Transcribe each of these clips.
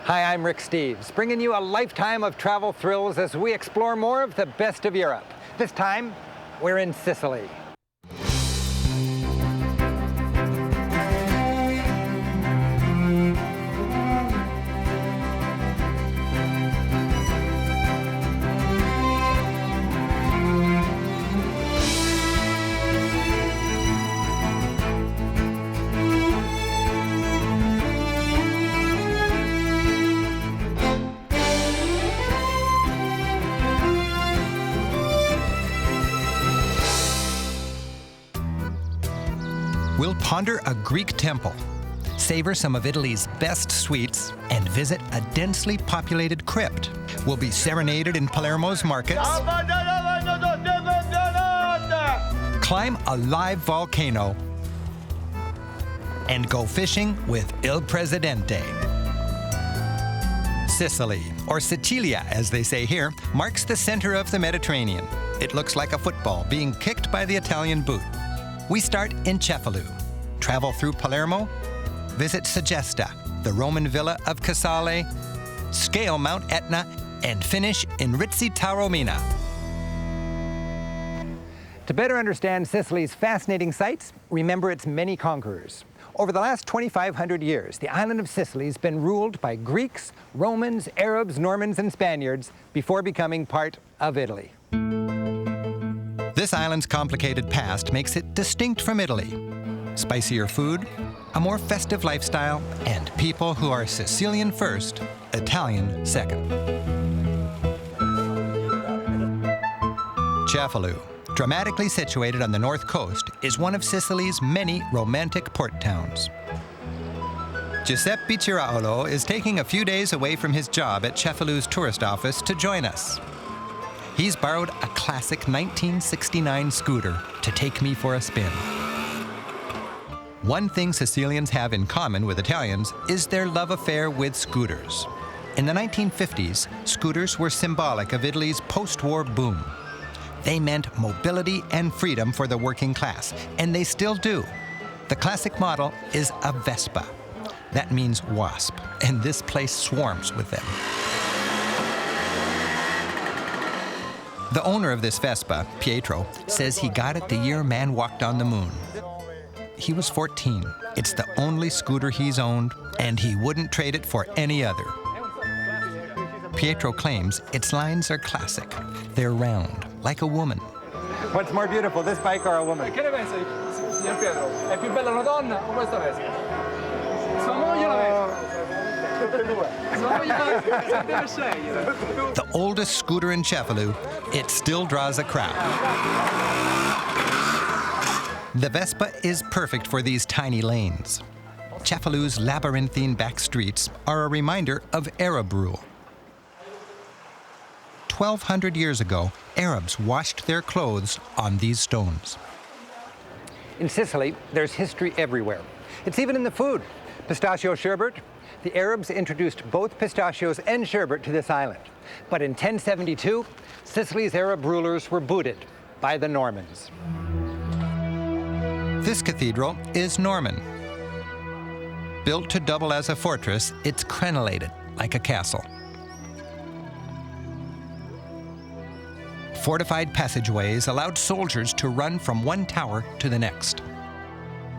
Hi, I'm Rick Steves, bringing you a lifetime of travel thrills as we explore more of the best of Europe. This time, we're in Sicily. We'll ponder a Greek temple, savor some of Italy's best sweets, and visit a densely populated crypt. We'll be serenaded in Palermo's markets, climb a live volcano, and go fishing with Il Presidente. Sicily, or Sicilia as they say here, marks the center of the Mediterranean. It looks like a football being kicked by the Italian boot. We start in Cefalù, travel through Palermo, visit Segesta, the Roman villa of Casale, scale Mount Etna, and finish in Taormina. To better understand Sicily's fascinating sights, remember its many conquerors. Over the last 2,500 years, the island of Sicily has been ruled by Greeks, Romans, Arabs, Normans, and Spaniards before becoming part of Italy. This island's complicated past makes it distinct from Italy. Spicier food, a more festive lifestyle, and people who are Sicilian first, Italian second. Cefalù, dramatically situated on the north coast, is one of Sicily's many romantic port towns. Giuseppe Ciraulo is taking a few days away from his job at Cefalù's tourist office to join us. He's borrowed a classic 1969 scooter to take me for a spin. One thing Sicilians have in common with Italians is their love affair with scooters. In the 1950s, scooters were symbolic of Italy's post-war boom. They meant mobility and freedom for the working class, and they still do. The classic model is a Vespa. That means wasp, and this place swarms with them. The owner of this Vespa, Pietro, says he got it the year man walked on the moon. He was 14. It's the only scooter he's owned, and he wouldn't trade it for any other. Pietro claims its lines are classic. They're round, like a woman. What's more beautiful, this bike or a woman? Che ne pensa, signor Pietro? È più bella una donna o questa Vespa? Sua moglie la Vespa. The oldest scooter in Cefalù, it still draws a crowd. The Vespa is perfect for these tiny lanes. Cefalù's labyrinthine back streets are a reminder of Arab rule. 1,200 years ago, Arabs washed their clothes on these stones. In Sicily, there's history everywhere. It's even in the food. Pistachio sherbet. The Arabs introduced both pistachios and sherbet to this island. But in 1072, Sicily's Arab rulers were booted by the Normans. This cathedral is Norman. Built to double as a fortress, it's crenellated like a castle. Fortified passageways allowed soldiers to run from one tower to the next.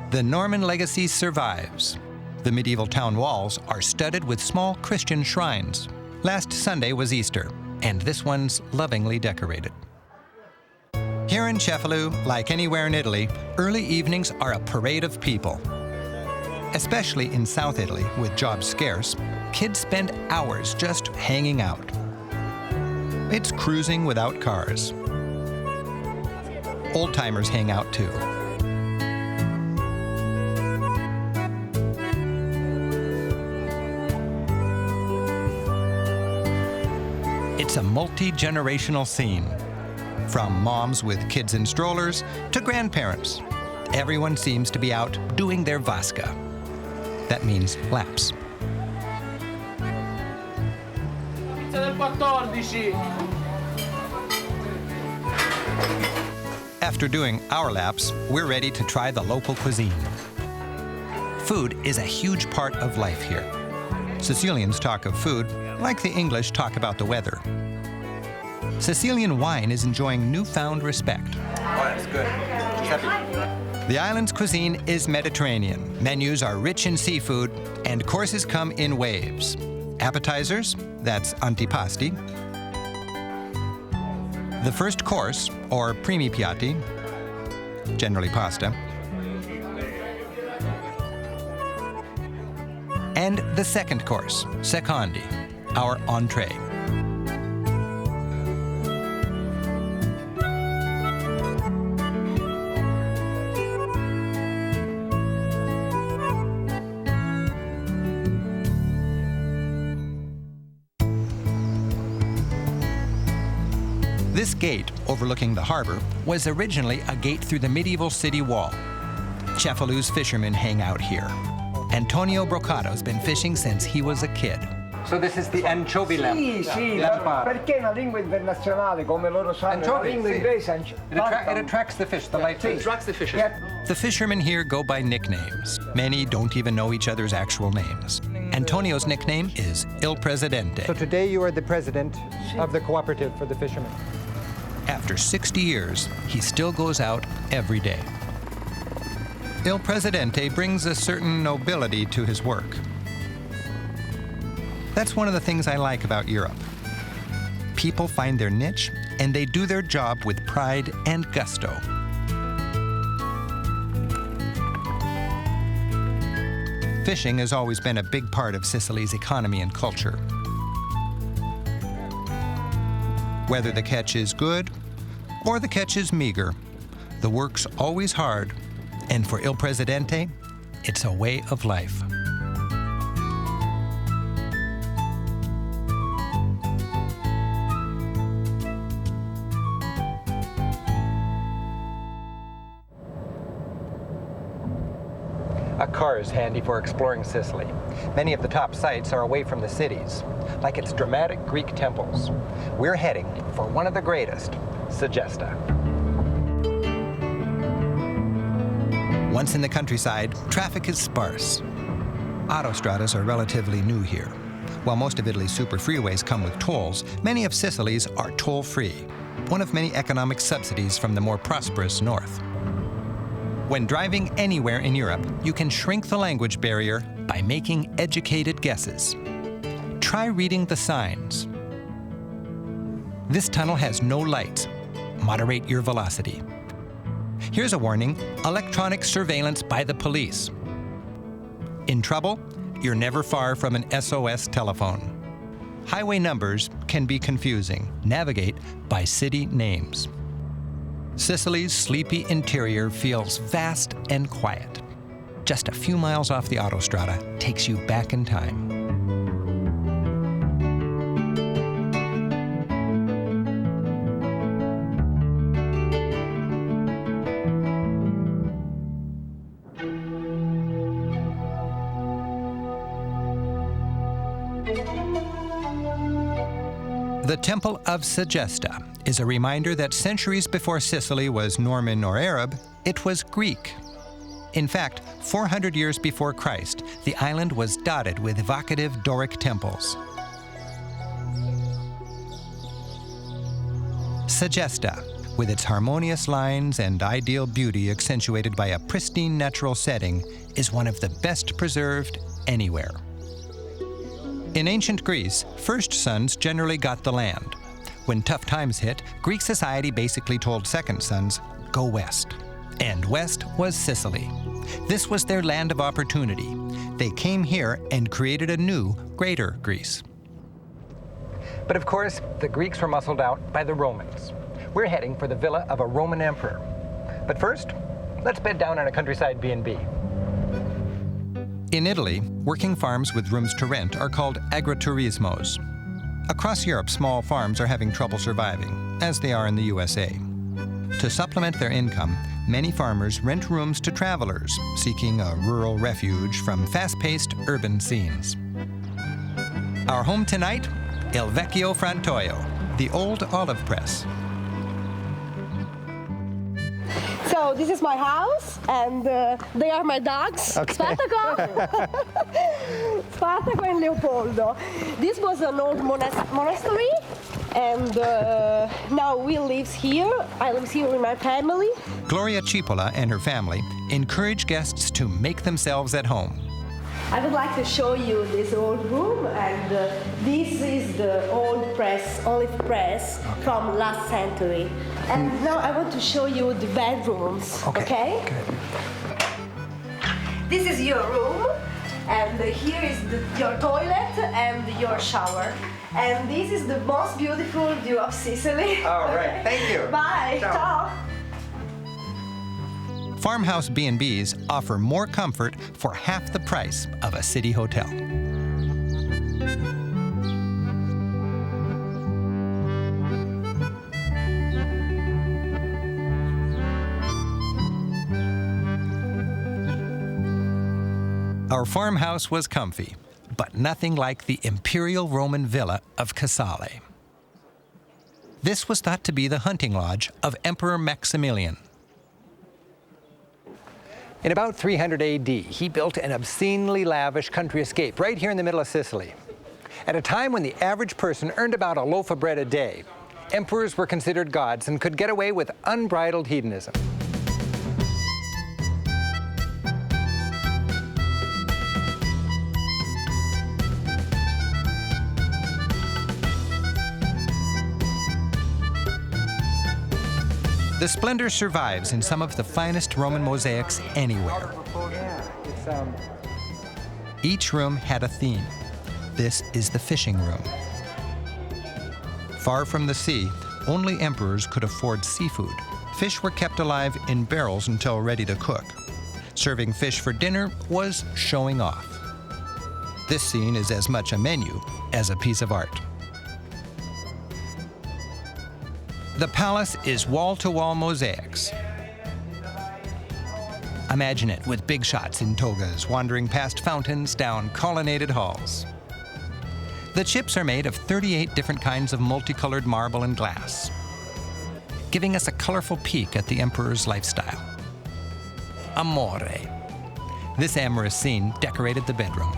The Norman legacy survives. The medieval town walls are studded with small Christian shrines. Last Sunday was Easter, and this one's lovingly decorated. Here in Cefalù, like anywhere in Italy, early evenings are a parade of people. Especially in South Italy, with jobs scarce, kids spend hours just hanging out. It's cruising without cars. Old-timers hang out too. It's a multi-generational scene. From moms with kids in strollers to grandparents. Everyone seems to be out doing their vasca. That means laps. Pizza del 14. After doing our laps, we're ready to try the local cuisine. Food is a huge part of life here. Sicilians talk of food like the English talk about the weather. Sicilian wine is enjoying newfound respect. Oh, that's good. Giuseppe. The island's cuisine is Mediterranean. Menus are rich in seafood, and courses come in waves. Appetizers, that's antipasti. The first course, or primi piatti, generally pasta. And the second course, secondi, our entree. This gate, overlooking the harbor, was originally a gate through the medieval city wall. Cefalù's fishermen hang out here. Antonio Brocado's been fishing since he was a kid. So this is the anchovy lamp. Sì, Lamp. perché è una lingua internazionale, come loro sanno, la Anchovy, lingua sì. inglese. It attracts the fish, the light fish. Attracts the fishes. The fishermen here go by nicknames. Many don't even know each other's actual names. Antonio's nickname is Il Presidente. So today you are the president of the cooperative for the fishermen. After 60 years, he still goes out every day. Il Presidente brings a certain nobility to his work. That's one of the things I like about Europe. People find their niche, and they do their job with pride and gusto. Fishing has always been a big part of Sicily's economy and culture. Whether the catch is good or the catch is meager, the work's always hard, and for Il Presidente, it's a way of life. A car is handy for exploring Sicily. Many of the top sites are away from the cities, like its dramatic Greek temples. We're heading for one of the greatest, Segesta. Once in the countryside, traffic is sparse. Autostradas are relatively new here. While most of Italy's super freeways come with tolls, many of Sicily's are toll-free, one of many economic subsidies from the more prosperous north. When driving anywhere in Europe, you can shrink the language barrier by making educated guesses. Try reading the signs. This tunnel has no lights. Moderate your velocity. Here's a warning: electronic surveillance by the police. In trouble? You're never far from an SOS telephone. Highway numbers can be confusing. Navigate by city names. Sicily's sleepy interior feels vast and quiet. Just a few miles off the autostrada takes you back in time. The Temple of Segesta is a reminder that centuries before Sicily was Norman or Arab, it was Greek. In fact, 400 years before Christ, the island was dotted with evocative Doric temples. Segesta, with its harmonious lines and ideal beauty accentuated by a pristine natural setting, is one of the best preserved anywhere. In ancient Greece, first sons generally got the land. When tough times hit, Greek society basically told second sons, go west. And west was Sicily. This was their land of opportunity. They came here and created a new, greater Greece. But of course, the Greeks were muscled out by the Romans. We're heading for the villa of a Roman emperor. But first, let's bed down on a countryside B&B. In Italy, working farms with rooms to rent are called agriturismos. Across Europe, small farms are having trouble surviving, as they are in the USA. To supplement their income, many farmers rent rooms to travelers seeking a rural refuge from fast-paced urban scenes. Our home tonight, Il Vecchio Frantoio, the old olive press. So this is my house, and they are my dogs. Okay. Spartaco! Spartaco and Leopoldo. This was an old monastery, and now we live here. I live here with my family. Gloria Cipolla and her family encourage guests to make themselves at home. I would like to show you this old room, and this is the old press, olive press from last century. And now I want to show you the bedrooms, okay? Good. This is your room, and here is your toilet and your shower. And this is the most beautiful view of Sicily. All right, thank you. Bye, ciao. Farmhouse B&Bs offer more comfort for half the price of a city hotel. Our farmhouse was comfy, but nothing like the imperial Roman villa of Casale. This was thought to be the hunting lodge of Emperor Maximilian. In about 300 AD, he built an obscenely lavish country escape right here in the middle of Sicily. At a time when the average person earned about a loaf of bread a day, emperors were considered gods and could get away with unbridled hedonism. The splendor survives in some of the finest Roman mosaics anywhere. Each room had a theme. This is the fishing room. Far from the sea, only emperors could afford seafood. Fish were kept alive in barrels until ready to cook. Serving fish for dinner was showing off. This scene is as much a menu as a piece of art. The palace is wall-to-wall mosaics. Imagine it with big shots in togas wandering past fountains down colonnaded halls. The chips are made of 38 different kinds of multicolored marble and glass, giving us a colorful peek at the emperor's lifestyle. Amore. This amorous scene decorated the bedroom.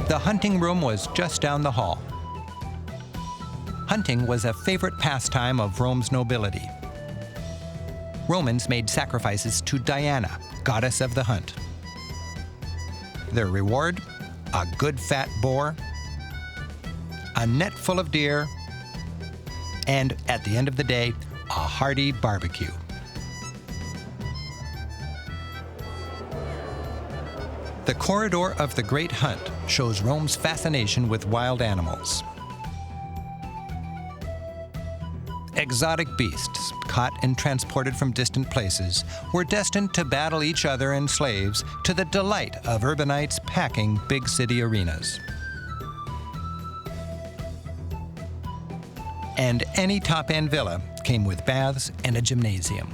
The hunting room was just down the hall. Hunting was a favorite pastime of Rome's nobility. Romans made sacrifices to Diana, goddess of the hunt. Their reward, a good fat boar, a net full of deer, and at the end of the day, a hearty barbecue. The corridor of the Great Hunt shows Rome's fascination with wild animals. Exotic beasts, caught and transported from distant places, were destined to battle each other and slaves to the delight of urbanites packing big city arenas. And any top-end villa came with baths and a gymnasium.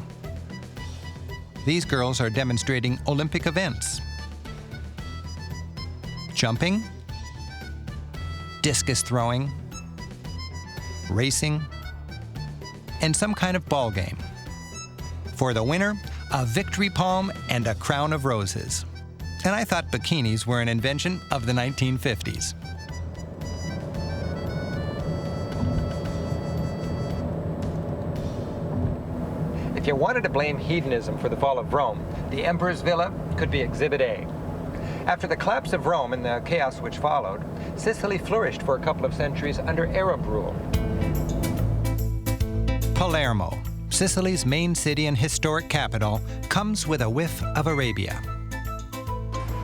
These girls are demonstrating Olympic events. Jumping, discus throwing, racing, and some kind of ball game. For the winner, a victory palm and a crown of roses. And I thought bikinis were an invention of the 1950s. If you wanted to blame hedonism for the fall of Rome, the emperor's villa could be Exhibit A. After the collapse of Rome and the chaos which followed, Sicily flourished for a couple of centuries under Arab rule. Palermo, Sicily's main city and historic capital, comes with a whiff of Arabia.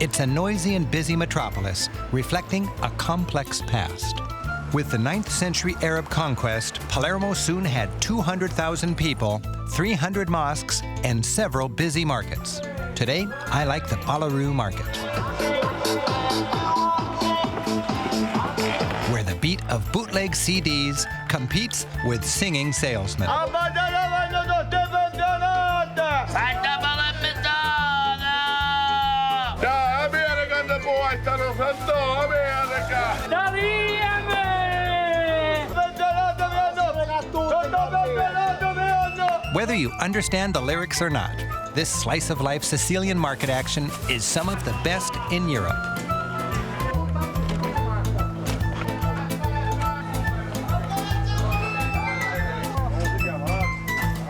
It's a noisy and busy metropolis, reflecting a complex past. With the 9th century Arab conquest, Palermo soon had 200,000 people, 300 mosques, and several busy markets. Today, I like the Palermo market, where the beat of bootleg CDs competes with singing salesmen. Whether you understand the lyrics or not, this slice of life Sicilian market action is some of the best in Europe.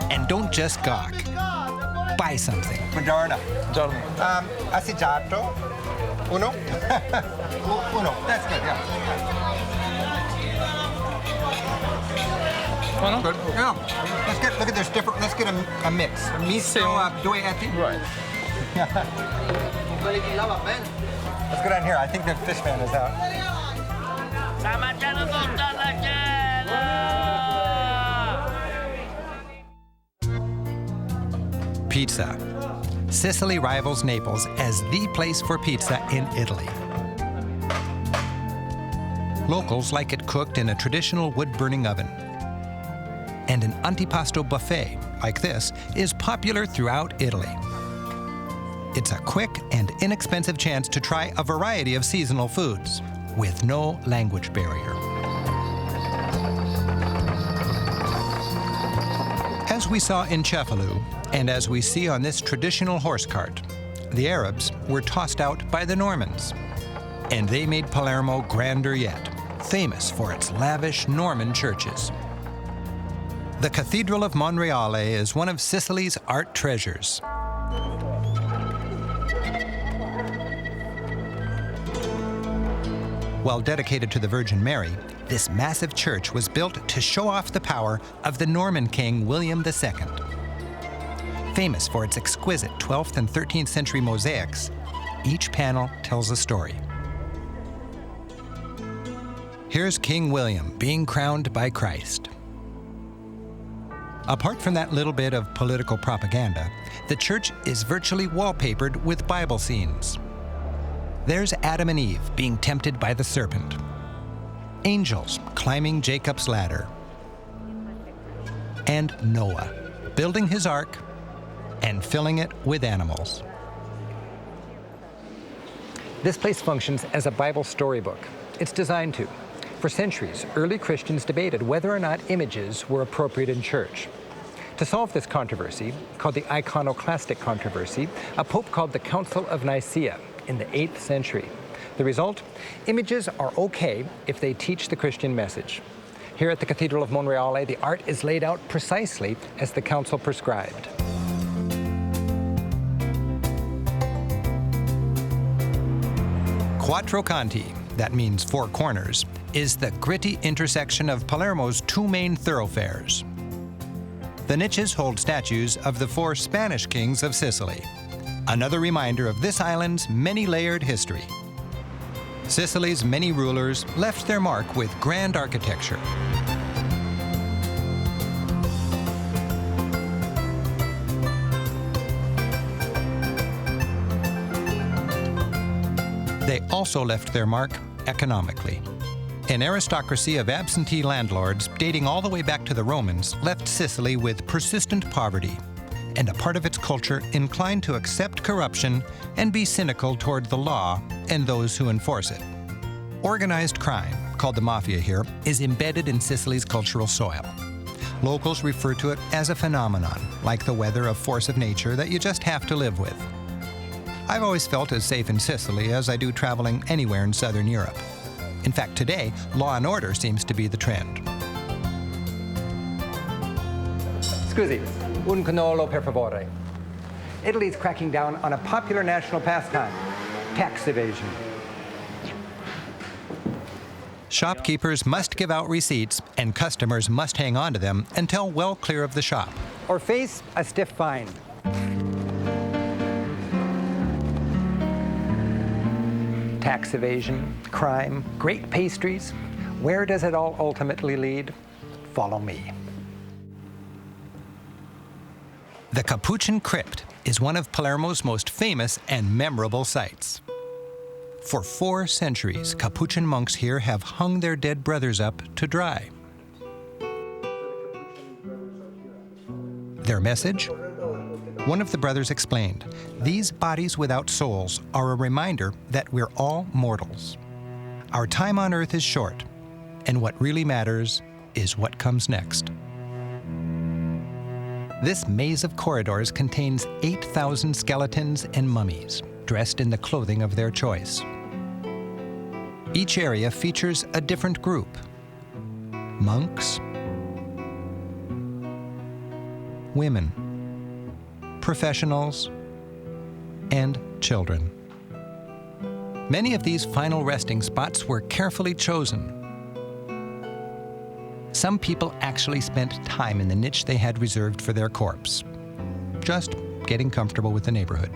And don't just gawk. Buy something. Buongiorno. Giorno. Assaggiato. Uno. Uno. That's good, yeah. Uno? Good. Yeah. Look at this different. Let's get a mix. Miso, due etti. Right. Let's go down here. I think the fish man is out. Pizza. Sicily rivals Naples as the place for pizza in Italy. Locals like it cooked in a traditional wood-burning oven. And an antipasto buffet, like this, is popular throughout Italy. It's a quick and inexpensive chance to try a variety of seasonal foods with no language barrier. As we saw in Cefalù, and as we see on this traditional horse cart, the Arabs were tossed out by the Normans. And they made Palermo grander yet, famous for its lavish Norman churches. The Cathedral of Monreale is one of Sicily's art treasures. While dedicated to the Virgin Mary, this massive church was built to show off the power of the Norman king William II. Famous for its exquisite 12th and 13th century mosaics, each panel tells a story. Here's King William being crowned by Christ. Apart from that little bit of political propaganda, the church is virtually wallpapered with Bible scenes. There's Adam and Eve being tempted by the serpent, angels climbing Jacob's ladder, and Noah building his ark and filling it with animals. This place functions as a Bible storybook. It's designed to. For centuries, early Christians debated whether or not images were appropriate in church. To solve this controversy, called the iconoclastic controversy, a pope called the Council of Nicaea in the 8th century. The result? Images are okay if they teach the Christian message. Here at the Cathedral of Monreale, the art is laid out precisely as the council prescribed. Quattro Canti, that means four corners, is the gritty intersection of Palermo's two main thoroughfares. The niches hold statues of the four Spanish kings of Sicily, another reminder of this island's many-layered history. Sicily's many rulers left their mark with grand architecture. They also left their mark economically. An aristocracy of absentee landlords dating all the way back to the Romans left Sicily with persistent poverty and a part of its culture inclined to accept corruption and be cynical toward the law and those who enforce it. Organized crime, called the mafia here, is embedded in Sicily's cultural soil. Locals refer to it as a phenomenon, like the weather, a force of nature that you just have to live with. I've always felt as safe in Sicily as I do traveling anywhere in Southern Europe. In fact, today, law and order seems to be the trend. Scusi, un cannolo per favore. Italy's cracking down on a popular national pastime, tax evasion. Shopkeepers must give out receipts, and customers must hang on to them until well clear of the shop. Or face a stiff fine. Tax evasion, crime, great pastries. Where does it all ultimately lead? Follow me. The Capuchin crypt is one of Palermo's most famous and memorable sites. For 4 centuries, Capuchin monks here have hung their dead brothers up to dry. Their message? One of the brothers explained, "These bodies without souls are a reminder that we're all mortals. Our time on earth is short, and what really matters is what comes next." This maze of corridors contains 8,000 skeletons and mummies, dressed in the clothing of their choice. Each area features a different group: monks, women, professionals, and children. Many of these final resting spots were carefully chosen. Some people actually spent time in the niche they had reserved for their corpse, just getting comfortable with the neighborhood.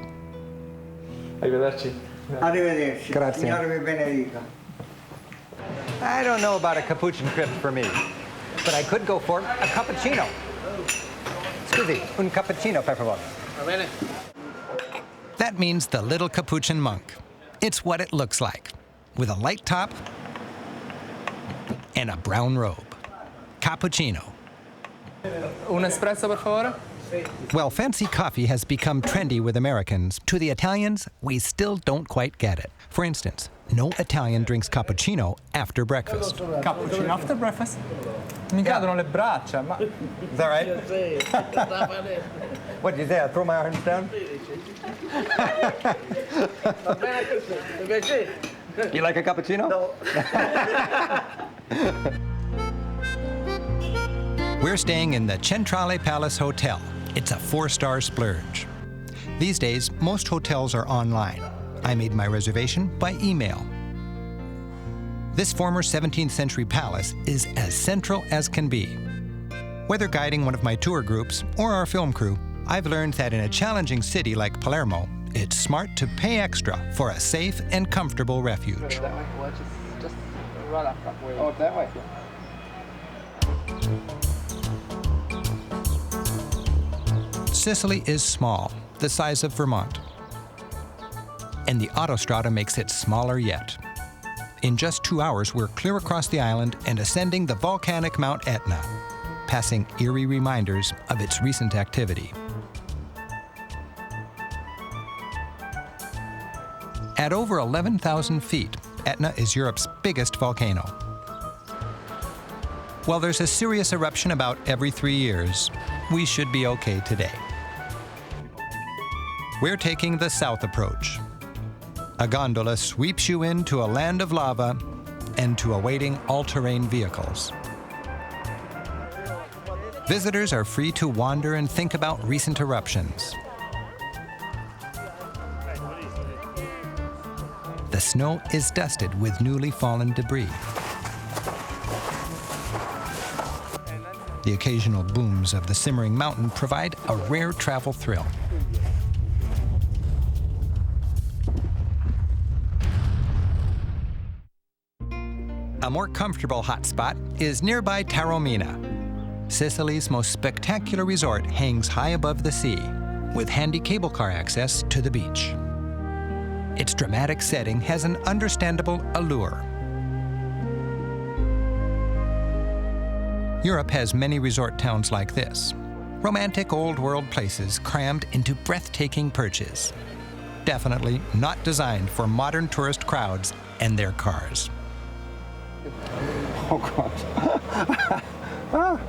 Arrivederci. Arrivederci. Grazie. Signore vi benedica. I don't know about a Capuchin crypt for me, but I could go for a cappuccino. Scusi, un cappuccino, per favore. Va bene. That means the little Capuchin monk. It's what it looks like, with a light top and a brown robe. Cappuccino. Un espresso, per favore? Well, fancy coffee has become trendy with Americans. To the Italians, we still don't quite get it. For instance, no Italian drinks cappuccino after breakfast. Cappuccino after breakfast? Mi cadono le braccia, ma... Is that right? What did you say? I throw my arms down? You like a cappuccino? No. We're staying in the Centrale Palace Hotel. It's a 4-star splurge. These days, most hotels are online. I made my reservation by email. This former 17th century palace is as central as can be. Whether guiding one of my tour groups or our film crew, I've learned that in a challenging city like Palermo, it's smart to pay extra for a safe and comfortable refuge. That way? Well, just right up that way. Oh, that way? Sicily is small, the size of Vermont. And the autostrada makes it smaller yet. In just 2 hours, we're clear across the island and ascending the volcanic Mount Etna, passing eerie reminders of its recent activity. At over 11,000 feet, Etna is Europe's biggest volcano. While there's a serious eruption about every 3 years, we should be okay today. We're taking the south approach. A gondola sweeps you into a land of lava and to awaiting all-terrain vehicles. Visitors are free to wander and think about recent eruptions. The snow is dusted with newly fallen debris. The occasional booms of the simmering mountain provide a rare travel thrill. A more comfortable hotspot is nearby Taormina. Sicily's most spectacular resort hangs high above the sea, with handy cable car access to the beach. Its dramatic setting has an understandable allure. Europe has many resort towns like this. Romantic old-world places crammed into breathtaking perches. Definitely not designed for modern tourist crowds and their cars. Oh, God.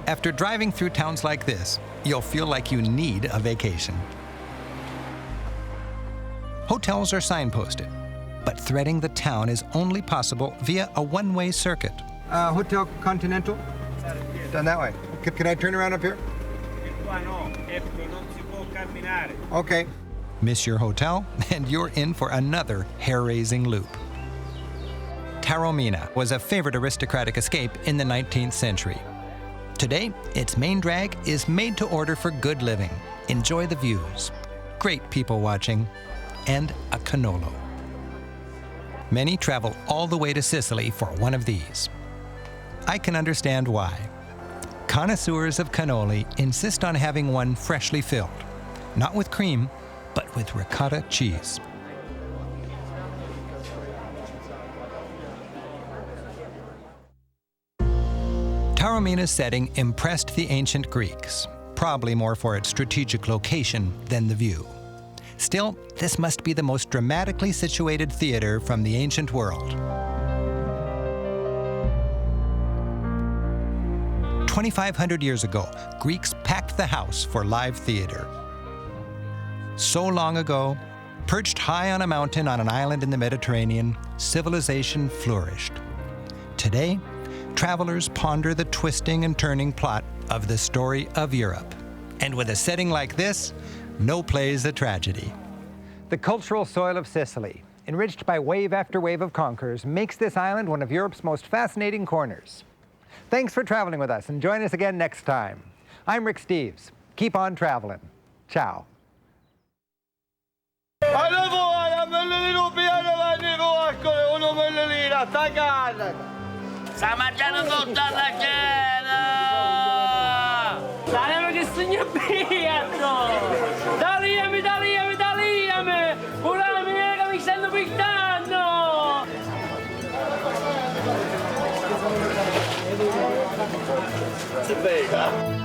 After driving through towns like this, you'll feel like you need a vacation. Hotels are signposted, but threading the town is only possible via a one-way circuit. Hotel Continental? Down that way. Can I turn around up here? Okay. Miss your hotel, and you're in for another hair-raising loop. Taormina was a favorite aristocratic escape in the 19th century. Today, its main drag is made to order for good living. Enjoy the views, great people watching, and a cannolo. Many travel all the way to Sicily for one of these. I can understand why. Connoisseurs of cannoli insist on having one freshly filled, not with cream, but with ricotta cheese. Taormina's setting impressed the ancient Greeks, probably more for its strategic location than the view. Still, this must be the most dramatically situated theater from the ancient world. 2,500 years ago, Greeks packed the house for live theater. So long ago, perched high on a mountain on an island in the Mediterranean, civilization flourished. Today, travelers ponder the twisting and turning plot of the story of Europe. And with a setting like this, no play is a tragedy. The cultural soil of Sicily, enriched by wave after wave of conquerors, makes this island one of Europe's most fascinating corners. Thanks for traveling with us, and join us again next time. I'm Rick Steves. Keep on traveling. Ciao. Sta mangiando tutta la cena! Dai, che sogno piatto! Daliami! Pure la mia che mi stanno pittando! Che bella!